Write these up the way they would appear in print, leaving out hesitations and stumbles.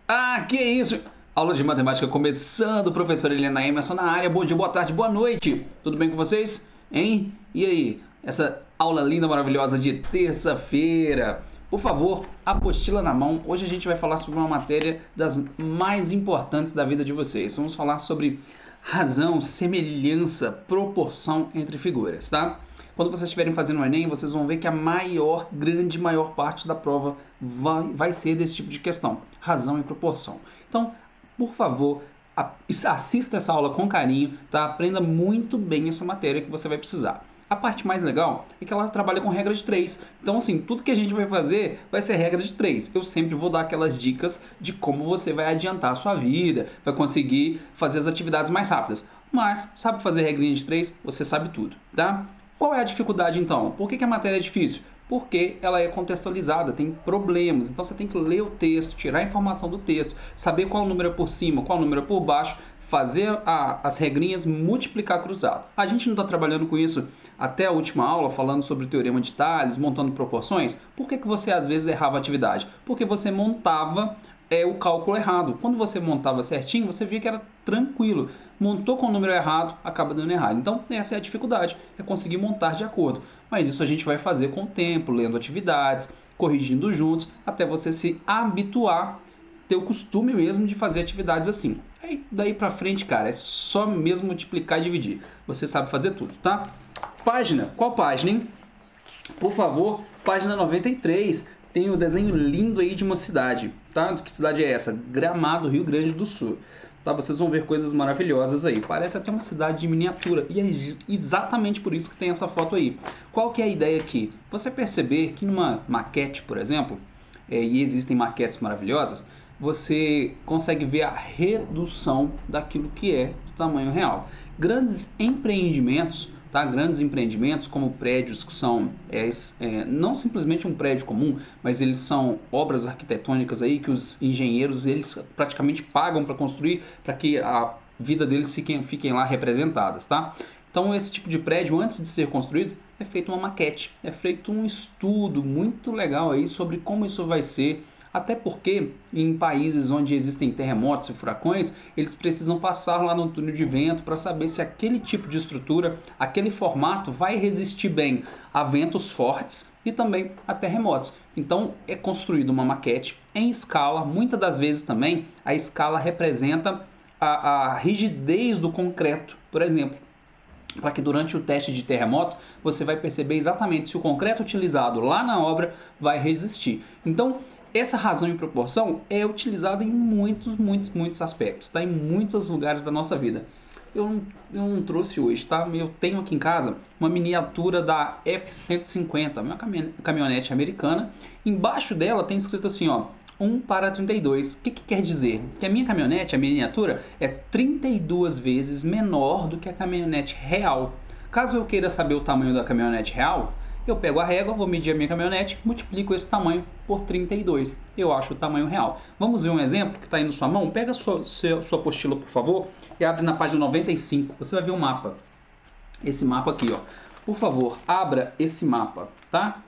Ah, que isso! Aula de matemática começando, professor Helena Emerson na área. Bom dia, boa tarde, boa noite. Tudo bem com vocês? Hein? E aí? Essa aula linda, maravilhosa de terça-feira. Por favor, apostila na mão. Hoje a gente vai falar sobre uma matéria das mais importantes da vida de vocês. Vamos falar sobre razão, semelhança, proporção entre figuras, tá? Quando vocês estiverem fazendo o Enem, vocês vão ver que a maior parte da prova vai ser desse tipo de questão, razão e proporção. Então, por favor, assista essa aula com carinho, tá? Aprenda muito bem essa matéria que você vai precisar. A parte mais legal é que ela trabalha com regra de 3. Então, assim, tudo que a gente vai fazer vai ser regra de 3. Eu sempre vou dar aquelas dicas de como você vai adiantar a sua vida, vai conseguir fazer as atividades mais rápidas. Mas, sabe fazer regrinha de 3? Você sabe tudo, tá? Qual é a dificuldade então? Por que a matéria é difícil? Porque ela é contextualizada, tem problemas. Então você tem que ler o texto, tirar a informação do texto, saber qual número é por cima, qual número é por baixo, fazer as regrinhas, multiplicar cruzado. A gente não está trabalhando com isso até a última aula, falando sobre o teorema de Tales, montando proporções. Por que você às vezes errava a atividade? Porque você montava o cálculo errado. Quando você montava certinho, você via que era tranquilo. Montou com o número errado, acaba dando errado. Então, essa é a dificuldade, é conseguir montar de acordo. Mas isso a gente vai fazer com o tempo, lendo atividades, corrigindo juntos, até você se habituar, ter o costume mesmo de fazer atividades assim. Aí, daí pra frente, cara, é só mesmo multiplicar e dividir. Você sabe fazer tudo, tá? Página, qual página, hein? Por favor, página 93. Tem o desenho lindo aí de uma cidade, tá? Que cidade é essa? Gramado, Rio Grande do Sul. Tá? Vocês vão ver coisas maravilhosas aí. Parece até uma cidade de miniatura. E é exatamente por isso que tem essa foto aí. Qual que é a ideia aqui? Você perceber que numa maquete, por exemplo, e existem maquetes maravilhosas, você consegue ver a redução daquilo que é do tamanho real. Grandes empreendimentos, tá? Grandes empreendimentos como prédios que são não simplesmente um prédio comum, mas eles são obras arquitetônicas aí que os engenheiros eles praticamente pagam para construir, para que a vida deles fiquem lá representadas, tá? Então esse tipo de prédio, antes de ser construído, é feito uma maquete, é feito um estudo muito legal aí sobre como isso vai ser. Até porque em países onde existem terremotos e furacões, eles precisam passar lá no túnel de vento para saber se aquele tipo de estrutura, aquele formato vai resistir bem a ventos fortes e também a terremotos. Então é construída uma maquete em escala, muitas das vezes também a escala representa a rigidez do concreto, por exemplo, para que durante o teste de terremoto você vai perceber exatamente se o concreto utilizado lá na obra vai resistir. Então, essa razão e proporção é utilizada em muitos aspectos, tá? Em muitos lugares da nossa vida. Eu não trouxe hoje, tá? Eu tenho aqui em casa uma miniatura da F-150, uma caminhonete americana. Embaixo dela tem escrito assim, ó, 1:32. O que quer dizer? Que a minha caminhonete, a miniatura, é 32 vezes menor do que a caminhonete real. Caso eu queira saber o tamanho da caminhonete real, eu pego a régua, vou medir a minha caminhonete, multiplico esse tamanho por 32. Eu acho o tamanho real. Vamos ver um exemplo que está aí na sua mão? Pega a sua apostila, por favor, e abre na página 95. Você vai ver um mapa. Esse mapa aqui, ó. Por favor, abra esse mapa, tá?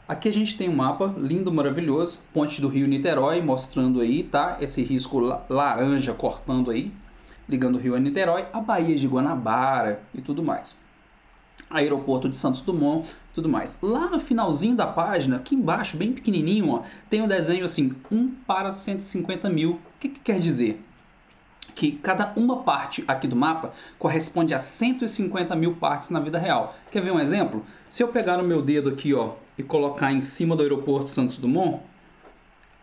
Aqui a gente tem um mapa lindo, maravilhoso, Ponte do Rio Niterói, mostrando aí, tá? Esse risco laranja cortando aí, ligando o Rio a Niterói, a Baía de Guanabara e tudo mais. Aeroporto de Santos Dumont, tudo mais. Lá no finalzinho da página, aqui embaixo, bem pequenininho, ó, tem um desenho assim, 1:150.000. O que quer dizer? Que cada uma parte aqui do mapa corresponde a 150.000 partes na vida real. Quer ver um exemplo? Se eu pegar o meu dedo aqui, ó, e colocar em cima do aeroporto Santos Dumont,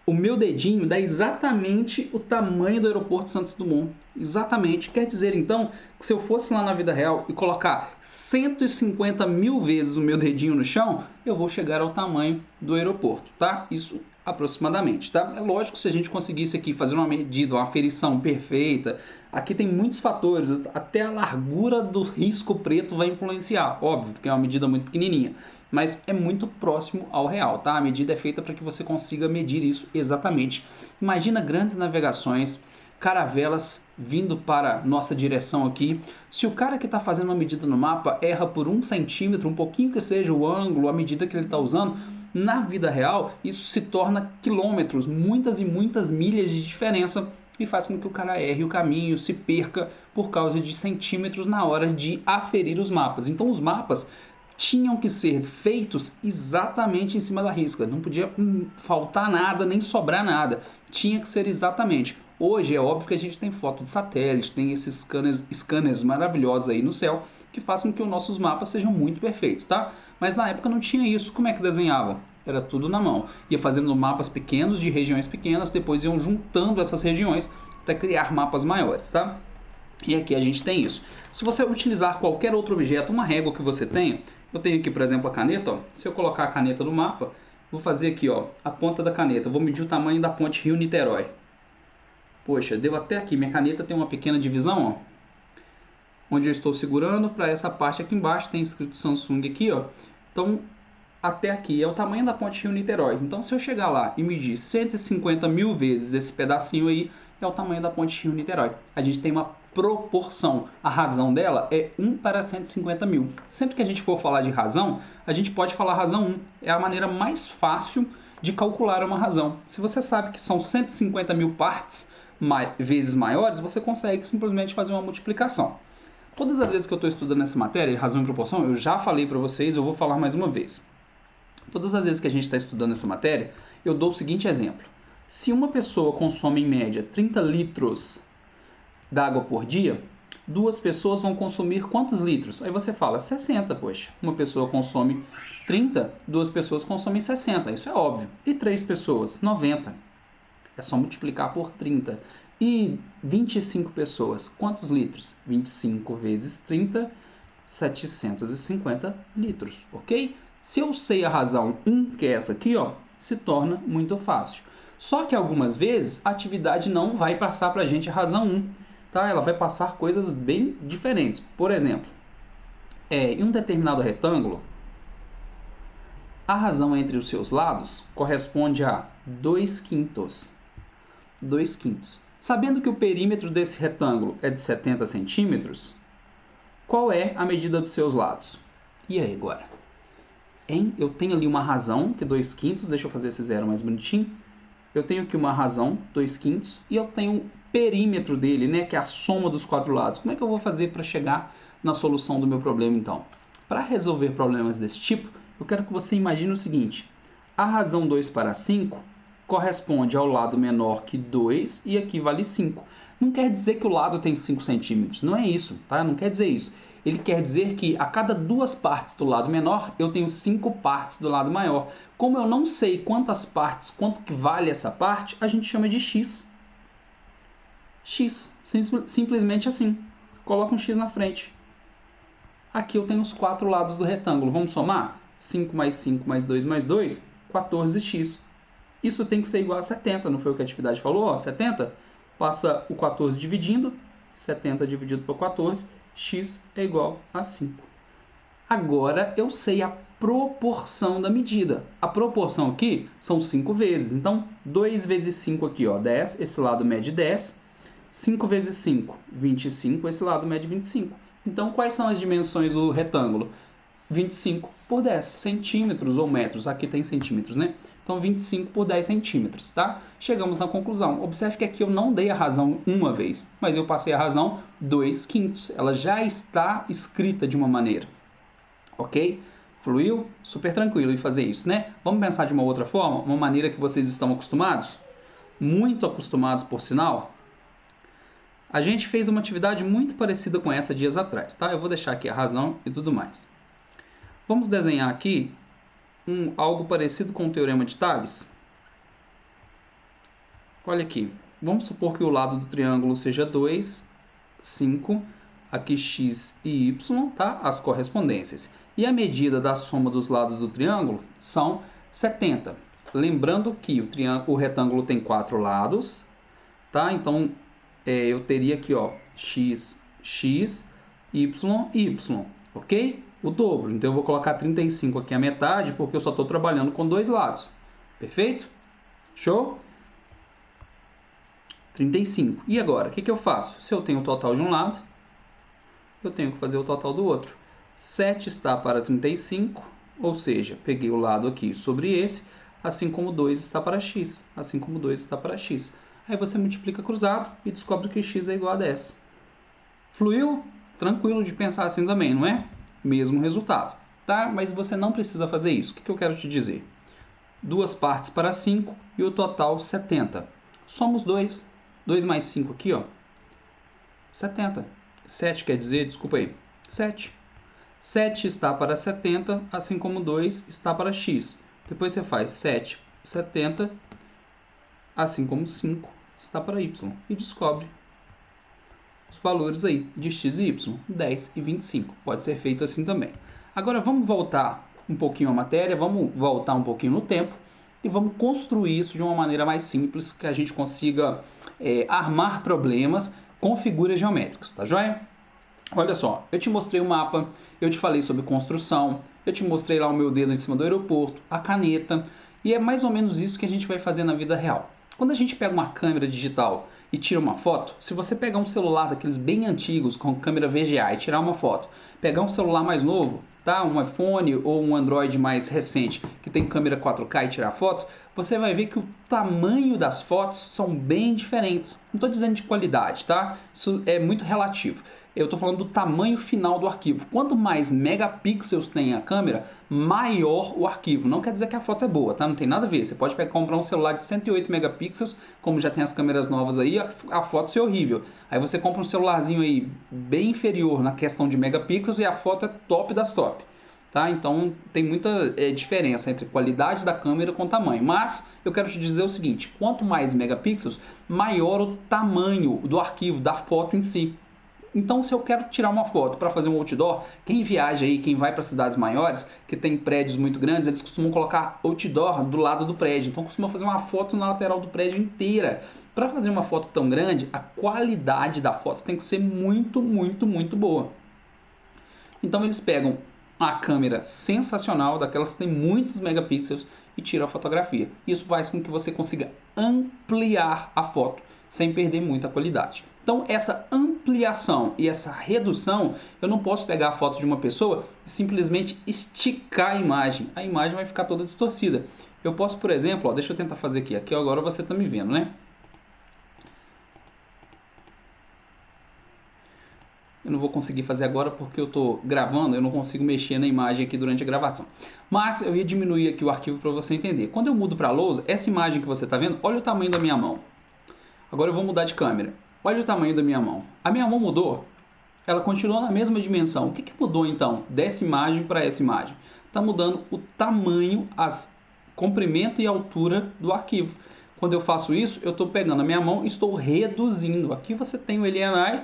o meu dedinho dá exatamente o tamanho do aeroporto Santos Dumont. Exatamente. Quer dizer, então, que se eu fosse lá na vida real e colocar 150.000 vezes o meu dedinho no chão, eu vou chegar ao tamanho do aeroporto, tá? Isso aproximadamente, tá? É lógico, se a gente conseguisse aqui fazer uma medida, uma aferição perfeita, aqui tem muitos fatores, até a largura do risco preto vai influenciar, óbvio, porque é uma medida muito pequenininha, mas é muito próximo ao real, tá? A medida é feita para que você consiga medir isso exatamente. Imagina grandes navegações, caravelas vindo para nossa direção aqui. Se o cara que está fazendo a medida no mapa erra por 1 centímetro, um pouquinho que seja o ângulo, a medida que ele está usando, Na vida real, isso se torna quilômetros, muitas e muitas milhas de diferença e faz com que o cara erre o caminho, se perca por causa de centímetros na hora de aferir os mapas. Então os mapas tinham que ser feitos exatamente em cima da risca, não podia faltar nada, nem sobrar nada, tinha que ser exatamente. Hoje é óbvio que a gente tem foto de satélite, tem esses scanners maravilhosos aí no céu, que fazem com que os nossos mapas sejam muito perfeitos, tá? Mas na época não tinha isso, como é que desenhava? Era tudo na mão, ia fazendo mapas pequenos de regiões pequenas, depois iam juntando essas regiões até criar mapas maiores, tá? E aqui a gente tem isso. Se você utilizar qualquer outro objeto, uma régua que você tenha, eu tenho aqui, por exemplo, a caneta, ó. Se eu colocar a caneta no mapa, vou fazer aqui, ó, a ponta da caneta, vou medir o tamanho da ponte Rio-Niterói. Poxa, deu até aqui, minha caneta tem uma pequena divisão, ó, onde eu estou segurando, para essa parte aqui embaixo, tem escrito Samsung aqui, ó. Então, até aqui é o tamanho da ponte Rio-Niterói. Então, se eu chegar lá e medir 150 mil vezes esse pedacinho aí, é o tamanho da ponte Rio-Niterói. A gente tem uma proporção. A razão dela é 1 para 150 mil. Sempre que a gente for falar de razão, a gente pode falar razão 1. É a maneira mais fácil de calcular uma razão. Se você sabe que são 150 mil partes vezes maiores, você consegue simplesmente fazer uma multiplicação. Todas as vezes que eu estou estudando essa matéria, razão e proporção, eu já falei para vocês, eu vou falar mais uma vez. Todas as vezes que a gente está estudando essa matéria, eu dou o seguinte exemplo. Se uma pessoa consome em média 30 litros d'água por dia, duas pessoas vão consumir quantos litros? Aí você fala, 60, poxa. Uma pessoa consome 30, duas pessoas consomem 60, isso é óbvio. E 3 pessoas, 90. É só multiplicar por 30. E 25 pessoas, quantos litros? 25 vezes 30, 750 litros, ok? Se eu sei a razão 1, que é essa aqui, ó, se torna muito fácil. Só que algumas vezes a atividade não vai passar para a gente a razão 1, tá? Ela vai passar coisas bem diferentes. Por exemplo, em um determinado retângulo, a razão entre os seus lados corresponde a 2/5. 2/5. Sabendo que o perímetro desse retângulo é de 70 centímetros, qual é a medida dos seus lados? E aí agora? Eu tenho ali uma razão, que é 2/5, deixa eu fazer esse zero mais bonitinho. Eu tenho aqui uma razão, 2/5, e eu tenho o perímetro dele, né, que é a soma dos 4 lados. Como é que eu vou fazer para chegar na solução do meu problema, então? Para resolver problemas desse tipo, eu quero que você imagine o seguinte. A razão 2 para 5 corresponde ao lado menor que 2 e aqui vale 5. Não quer dizer que o lado tem 5 centímetros, não é isso, tá? Não quer dizer isso. Ele quer dizer que a cada 2 partes do lado menor, eu tenho 5 partes do lado maior. Como eu não sei quantas partes, quanto que vale essa parte, a gente chama de x. X, simplesmente assim. Coloca um x na frente. Aqui eu tenho os 4 lados do retângulo. Vamos somar? 5 mais 5 mais 2 mais 2, 14x. Isso tem que ser igual a 70, não foi o que a atividade falou? Ó, 70, passa o 14 dividindo, 70 dividido por 14, x é igual a 5. Agora eu sei a proporção da medida. A proporção aqui são 5 vezes. Então, 2 vezes 5 aqui, ó, 10, esse lado mede 10. 5 vezes 5, 25, esse lado mede 25. Então, quais são as dimensões do retângulo? 25 por 10 centímetros ou metros. Aqui tem centímetros, né? Então, 25 por 10 centímetros, tá? Chegamos na conclusão. Observe que aqui eu não dei a razão uma vez, mas eu passei a razão 2/5. Ela já está escrita de uma maneira. Ok? Fluiu? Super tranquilo em fazer isso, né? Vamos pensar de uma outra forma? Uma maneira que vocês estão acostumados? Muito acostumados, por sinal? A gente fez uma atividade muito parecida com essa dias atrás, tá? Eu vou deixar aqui a razão e tudo mais. Vamos desenhar aqui algo parecido com o Teorema de Tales. Olha aqui. Vamos supor que o lado do triângulo seja 2, 5, aqui x e y, tá? As correspondências. E a medida da soma dos lados do triângulo são 70. Lembrando que o retângulo tem 4 lados, tá? Então, eu teria aqui, ó, x, x, y, y, ok? O dobro. Então, eu vou colocar 35 aqui a metade, porque eu só estou trabalhando com 2 lados. Perfeito? Show? 35. E agora, o que eu faço? Se eu tenho o total de um lado, eu tenho que fazer o total do outro. 7 está para 35, Ou seja, peguei o lado aqui sobre esse, assim como 2 está para x, assim como 2 está para x. Aí você multiplica cruzado e descobre que x é igual a 10. Fluiu? Tranquilo de pensar assim também, não é? Mesmo resultado, tá? Mas você não precisa fazer isso. O que eu quero te dizer? 2 partes para 5 e o total 70. Somos 2. 2 mais 5 aqui, ó. 70. 7 quer dizer, desculpa aí, 7. 7 está para 70, assim como 2 está para x. Depois você faz 7, 70, assim como 5 está para y. E descobre os valores aí de x e y, 10 e 25. Pode ser feito assim também. Agora vamos voltar um pouquinho à matéria, vamos voltar um pouquinho no tempo e vamos construir isso de uma maneira mais simples, que a gente consiga armar problemas com figuras geométricas, tá joia? Olha só, eu te mostrei o mapa, eu te falei sobre construção, eu te mostrei lá o meu dedo em cima do aeroporto, a caneta, e é mais ou menos isso que a gente vai fazer na vida real. Quando a gente pega uma câmera digital e tira uma foto, se você pegar um celular daqueles bem antigos com câmera VGA e tirar uma foto, pegar um celular mais novo, tá? Um iPhone ou um Android mais recente que tem câmera 4K e tirar foto, você vai ver que o tamanho das fotos são bem diferentes. Não estou dizendo de qualidade, tá? Isso é muito relativo. Eu estou falando do tamanho final do arquivo. Quanto mais megapixels tem a câmera, maior o arquivo. Não quer dizer que a foto é boa, tá? Não tem nada a ver. Você pode comprar um celular de 108 megapixels, como já tem as câmeras novas aí, a foto ser horrível. Aí você compra um celularzinho aí bem inferior na questão de megapixels e a foto é top das top. Tá? Então tem muita diferença entre qualidade da câmera com tamanho. Mas eu quero te dizer o seguinte, quanto mais megapixels, maior o tamanho do arquivo, da foto em si. Então, se eu quero tirar uma foto para fazer um outdoor, quem viaja aí, quem vai para cidades maiores, que tem prédios muito grandes, eles costumam colocar outdoor do lado do prédio. Então, costumam fazer uma foto na lateral do prédio inteira. Para fazer uma foto tão grande, a qualidade da foto tem que ser muito, muito, muito boa. Então, eles pegam a câmera sensacional, daquelas que tem muitos megapixels, e tiram a fotografia. Isso faz com que você consiga ampliar a foto, sem perder muita qualidade. Então, essa ampliação e essa redução, eu não posso pegar a foto de uma pessoa e simplesmente esticar a imagem vai ficar toda distorcida. Eu posso, por exemplo, deixa eu tentar fazer aqui agora você está me vendo, né? Eu não vou conseguir fazer agora porque eu estou gravando, eu não consigo mexer na imagem aqui durante a gravação. Mas eu ia diminuir aqui o arquivo para você entender. Quando eu mudo para a lousa, essa imagem que você está vendo, olha o tamanho da minha mão. Agora eu vou mudar de câmera. Olha o tamanho da minha mão. A minha mão mudou? Ela continua na mesma dimensão. O que mudou então dessa imagem para essa imagem? Está mudando o tamanho, comprimento e altura do arquivo. Quando eu faço isso, eu estou pegando a minha mão e estou reduzindo. Aqui você tem o LNI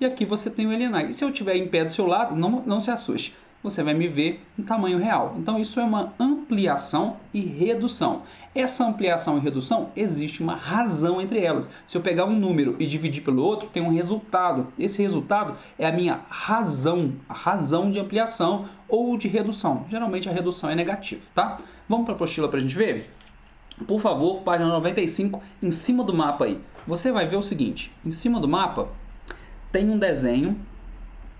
e aqui você tem o LNI. E se eu estiver em pé do seu lado, não se assuste. Você vai me ver em tamanho real. Então isso é uma ampliação e redução. Essa ampliação e redução, existe uma razão entre elas. Se eu pegar um número e dividir pelo outro, tem um resultado. Esse resultado é a minha razão, a razão de ampliação ou de redução. Geralmente a redução é negativa, tá? Vamos para a apostila para a gente ver? Por favor, página 95, em cima do mapa aí. Você vai ver o seguinte, em cima do mapa tem um desenho.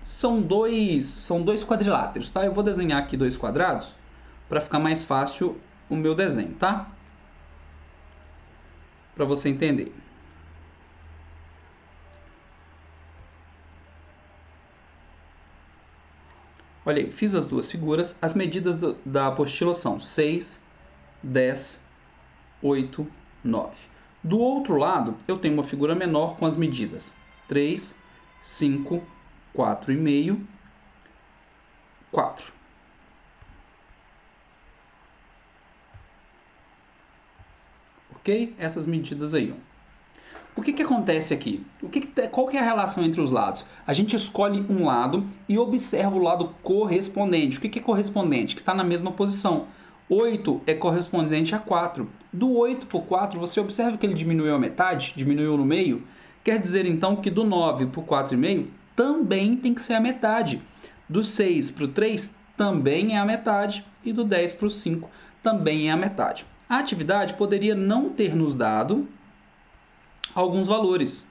São dois quadriláteros, tá? Eu vou desenhar aqui dois quadrados para ficar mais fácil o meu desenho, tá? Para você entender. Olha aí, fiz as duas figuras. As medidas da apostila são 6, 10, 8, 9. Do outro lado, eu tenho uma figura menor com as medidas 3, 5, 4,5, 4. Ok? Essas medidas aí. O que acontece aqui? Qual que é a relação entre os lados? A gente escolhe um lado e observa o lado correspondente. O que é correspondente? Que está na mesma posição. 8 é correspondente a 4. Do 8 para o 4, você observa que ele diminuiu a metade? Diminuiu no meio? Quer dizer, então, que do 9 para o 4,5 também tem que ser a metade. Do 6 para o 3 também é a metade. E do 10 para o 5 também é a metade. A atividade poderia não ter nos dado alguns valores.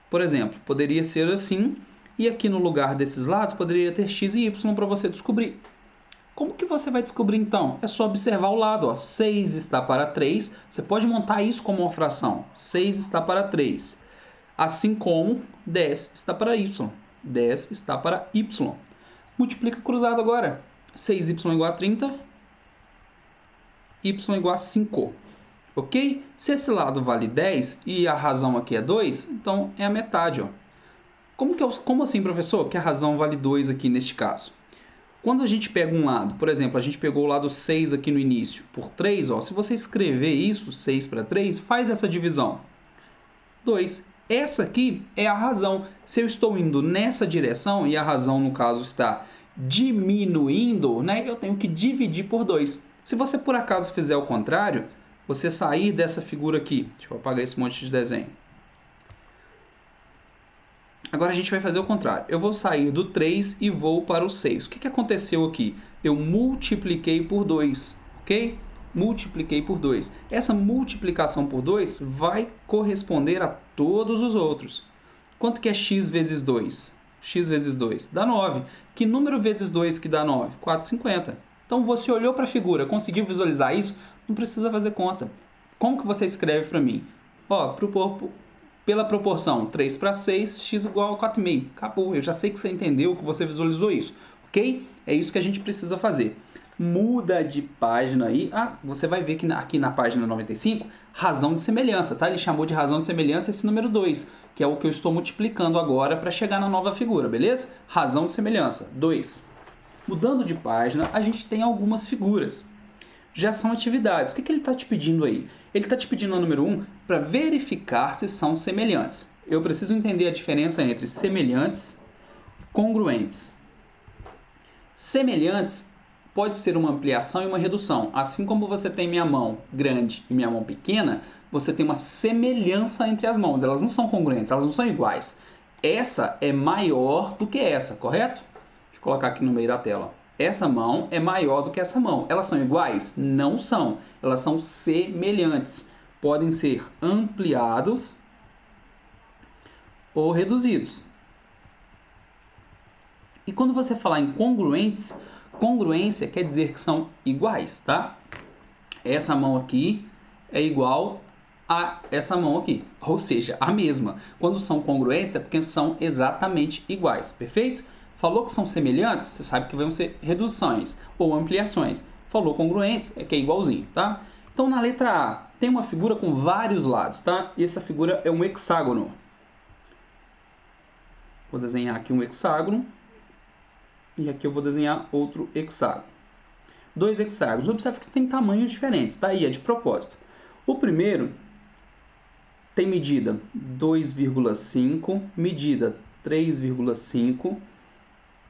Por exemplo, poderia ser assim, e aqui no lugar desses lados poderia ter x e y para você descobrir. Como que você vai descobrir então? É só observar o lado, ó. 6 está para 3, você pode montar isso como uma fração. 6 está para 3. Assim como 10 está para y. 10 está para y. Multiplica cruzado agora. 6y igual a 30, y igual a 5. Ok? Se esse lado vale 10 e a razão aqui é 2, então é a metade. Ó. Como assim, professor, que a razão vale 2 aqui neste caso? Quando a gente pega um lado, por exemplo, a gente pegou o lado 6 aqui no início, por 3, ó, se você escrever isso, 6 para 3, faz essa divisão. 2. Essa aqui é a razão. Se eu estou indo nessa direção, e a razão, no caso, está diminuindo, né, eu tenho que dividir por 2. Se você, por acaso, fizer o contrário, você sair dessa figura aqui, deixa eu apagar esse monte de desenho. Agora a gente vai fazer o contrário. Eu vou sair do 3 e vou para o 6. O que aconteceu aqui? Eu multipliquei por 2, ok? Multipliquei por 2. Essa multiplicação por 2 vai corresponder a todos os outros. Quanto que é x vezes 2? X vezes 2 dá 9. Que número vezes 2 que dá 9? 450. Então você olhou para a figura, conseguiu visualizar isso? Não precisa fazer conta. Como que você escreve para mim? Ó, pela proporção 3 para 6, x igual a 4,5. Acabou, eu já sei que você entendeu, que você visualizou isso, ok? É isso que a gente precisa fazer. Muda de página aí. Ah, você vai ver que aqui na página 95, razão de semelhança, tá? Ele chamou de razão de semelhança esse número 2, que é o que eu estou multiplicando agora para chegar na nova figura, beleza? Razão de semelhança, 2. Mudando de página, a gente tem algumas figuras. Já são atividades. O que ele está te pedindo aí? Ele está te pedindo no número 1 para verificar se são semelhantes. Eu preciso entender a diferença entre semelhantes e congruentes. Semelhantes pode ser uma ampliação e uma redução. Assim como você tem minha mão grande e minha mão pequena, você tem uma semelhança entre as mãos. Elas não são congruentes, elas não são iguais. Essa é maior do que essa, correto? Deixa eu colocar aqui no meio da tela. Essa mão é maior do que essa mão. Elas são iguais? Não são. Elas são semelhantes. Podem ser ampliados ou reduzidos. E quando você falar em congruentes, congruência quer dizer que são iguais, tá? Essa mão aqui é igual a essa mão aqui, ou seja, a mesma. Quando são congruentes é porque são exatamente iguais, perfeito? Falou que são semelhantes, você sabe que vão ser reduções ou ampliações. Falou congruentes, é que é igualzinho, tá? Então, na letra A, tem uma figura com vários lados, tá? E essa figura é um hexágono. Vou desenhar aqui um hexágono. E aqui eu vou desenhar outro hexágono. 2 hexágonos. Observe que tem tamanhos diferentes, tá? E é de propósito. O primeiro tem medida 2,5, medida 3,5,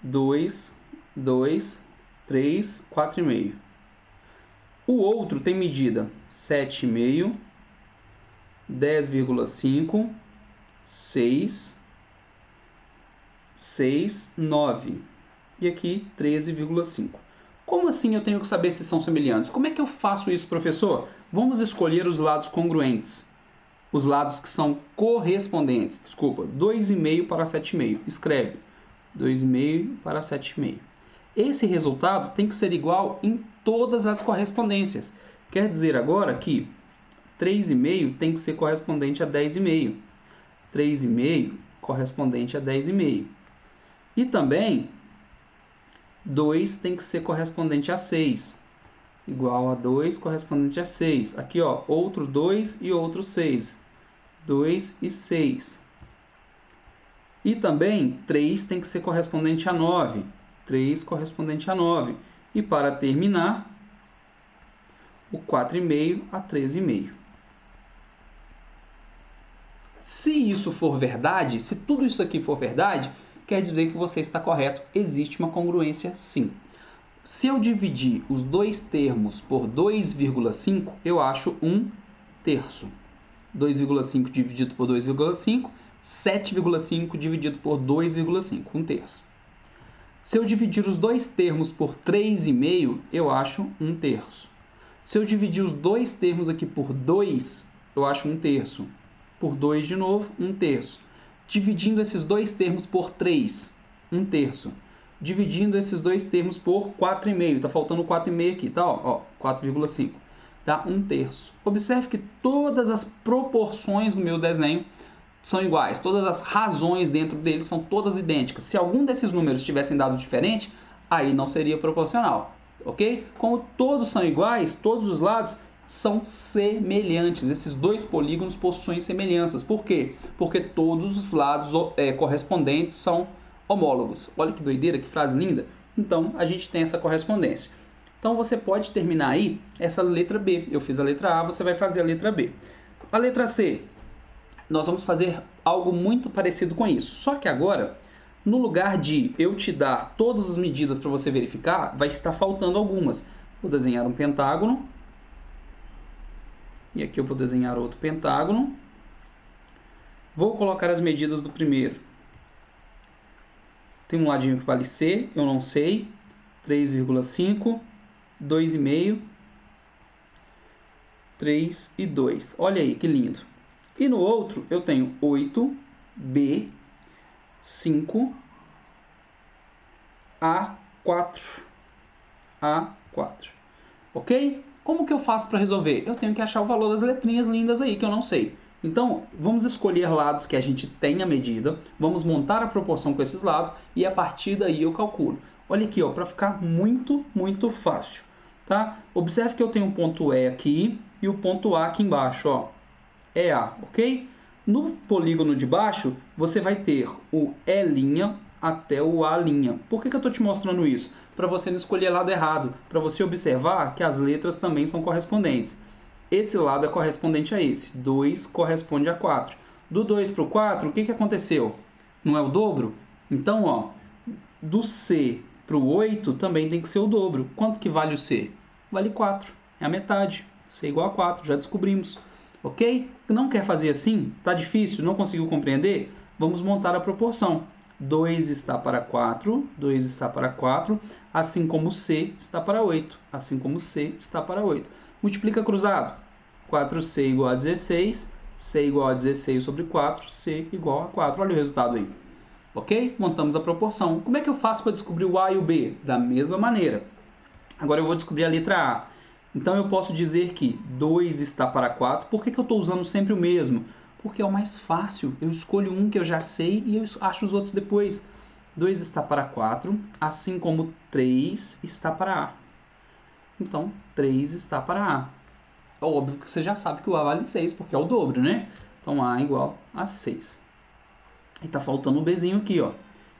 2, 2, 3, 4,5. O outro tem medida 7,5, 10,5, 6, 6, 9. E aqui 13,5. Como assim eu tenho que saber se são semelhantes? Como é que eu faço isso, professor? Vamos escolher os lados congruentes. Os lados que são correspondentes. Desculpa, 2,5 para 7,5. Escreve. 2,5 para 7,5. Esse resultado tem que ser igual em todas as correspondências. Quer dizer agora que 3,5 tem que ser correspondente a 10,5. 3,5 correspondente a 10,5. E também 2 tem que ser correspondente a 6. Igual a 2 correspondente a 6. Aqui, ó, outro 2 e outro 6. 2 e 6. E também 3 tem que ser correspondente a 9. 3 correspondente a 9. E para terminar, o 4,5 a 13,5. Se isso for verdade, se tudo isso aqui for verdade, quer dizer que você está correto. Existe uma congruência, sim. Se eu dividir os dois termos por 2,5, eu acho 1/3. 2,5 dividido por 2,5, 7,5 dividido por 2,5, 1/3. Se eu dividir os dois termos por 3,5, eu acho 1/3. Se eu dividir os dois termos aqui por 2, eu acho 1/3. Por 2 de novo, 1/3. Dividindo esses dois termos por 3, 1/3. dividindo esses dois termos por 4,5. Está faltando 4,5 aqui, tá? Ó, 4,5. Tá? 1/3. Observe que todas as proporções do meu desenho são iguais. Todas as razões dentro dele são todas idênticas. Se algum desses números tivessem dado diferente, aí não seria proporcional. Ok? Como todos são iguais, todos os lados são semelhantes. Esses dois polígonos possuem semelhanças. Por quê? Porque todos os lados correspondentes são homólogos. Olha que doideira, que frase linda. Então, a gente tem essa correspondência. Então, você pode terminar aí essa letra B. Eu fiz a letra A, você vai fazer a letra B. A letra C, nós vamos fazer algo muito parecido com isso. Só que agora, no lugar de eu te dar todas as medidas para você verificar, vai estar faltando algumas. Vou desenhar um pentágono. E aqui eu vou desenhar outro pentágono. Vou colocar as medidas do primeiro. Tem um ladinho que vale C, eu não sei. 3,5, 2,5, 3 e 2. Olha aí que lindo. E no outro eu tenho 8, B, 5, A4. A4. Ok? Como que eu faço para resolver? Eu tenho que achar o valor das letrinhas lindas aí, que eu não sei. Então, vamos escolher lados que a gente tenha medida, vamos montar a proporção com esses lados e a partir daí eu calculo. Olha aqui, para ficar muito, muito fácil. Tá? Observe que eu tenho um ponto E aqui e o ponto A aqui embaixo. Ó. É A, ok? No polígono de baixo, você vai ter o E' até o A'. Por que eu estou te mostrando isso? Para você não escolher lado errado, para você observar que as letras também são correspondentes. Esse lado é correspondente a esse, 2 corresponde a 4. Do 2 para o 4, o que aconteceu? Não é o dobro? Então, ó, do C para o 8 também tem que ser o dobro. Quanto que vale o C? Vale 4, é a metade. C igual a 4, já descobrimos. Ok? Não quer fazer assim? Tá difícil? Não conseguiu compreender? Vamos montar a proporção. 2 está para 4, 2 está para 4, assim como C está para 8, assim como C está para 8. Multiplica cruzado. 4C igual a 16, C igual a 16 sobre 4, C igual a 4. Olha o resultado aí. Ok? Montamos a proporção. Como é que eu faço para descobrir o A e o B? Da mesma maneira. Agora eu vou descobrir a letra A. Então eu posso dizer que 2 está para 4. Por que eu estou usando sempre o mesmo? Porque é o mais fácil. Eu escolho um que eu já sei e eu acho os outros depois. 2 está para 4, assim como 3 está para A. Então, 3 está para A. É óbvio que você já sabe que o A vale 6, porque é o dobro, né? Então, A igual a 6. E está faltando um Bzinho aqui, ó.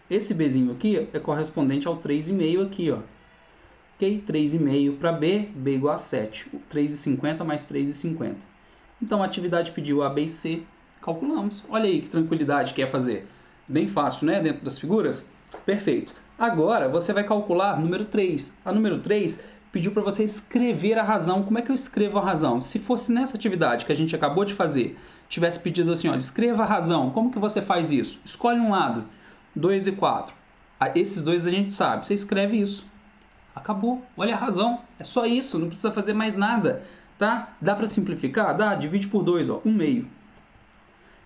Esse Bzinho aqui é correspondente ao 3,5 aqui, ó. Ok? 3,5 para B, B igual a 7. 3,50 mais 3,50. Então, a atividade pediu A, B e C. Calculamos. Olha aí que tranquilidade que é fazer. Bem fácil, né? Dentro das figuras. Perfeito. Agora, você vai calcular número 3. A número 3 pediu para você escrever a razão. Como é que eu escrevo a razão? Se fosse nessa atividade que a gente acabou de fazer, tivesse pedido assim, olha, escreva a razão. Como que você faz isso? Escolhe um lado. 2 e 4. Esses dois a gente sabe. Você escreve isso. Acabou. Olha a razão. É só isso. Não precisa fazer mais nada. Tá? Dá para simplificar? Dá. Divide por 2. 1/2.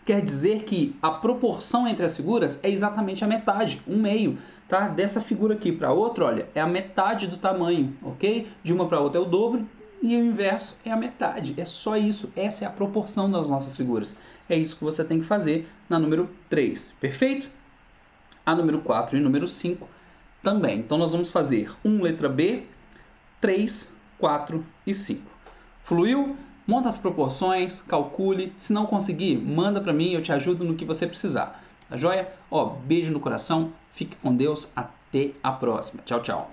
Quer dizer que a proporção entre as figuras é exatamente a metade. 1/2. Tá? Dessa figura aqui para outra, olha, é a metade do tamanho. Ok? De uma para outra é o dobro. E o inverso é a metade. É só isso. Essa é a proporção das nossas figuras. É isso que você tem que fazer na número 3. Perfeito? A número 4 e número 5 também. Então, nós vamos fazer letra B, 3, 4 e 5. Fluiu? Monta as proporções, calcule. Se não conseguir, manda para mim, eu te ajudo no que você precisar. Tá joia? Ó, beijo no coração, fique com Deus, até a próxima. Tchau, tchau.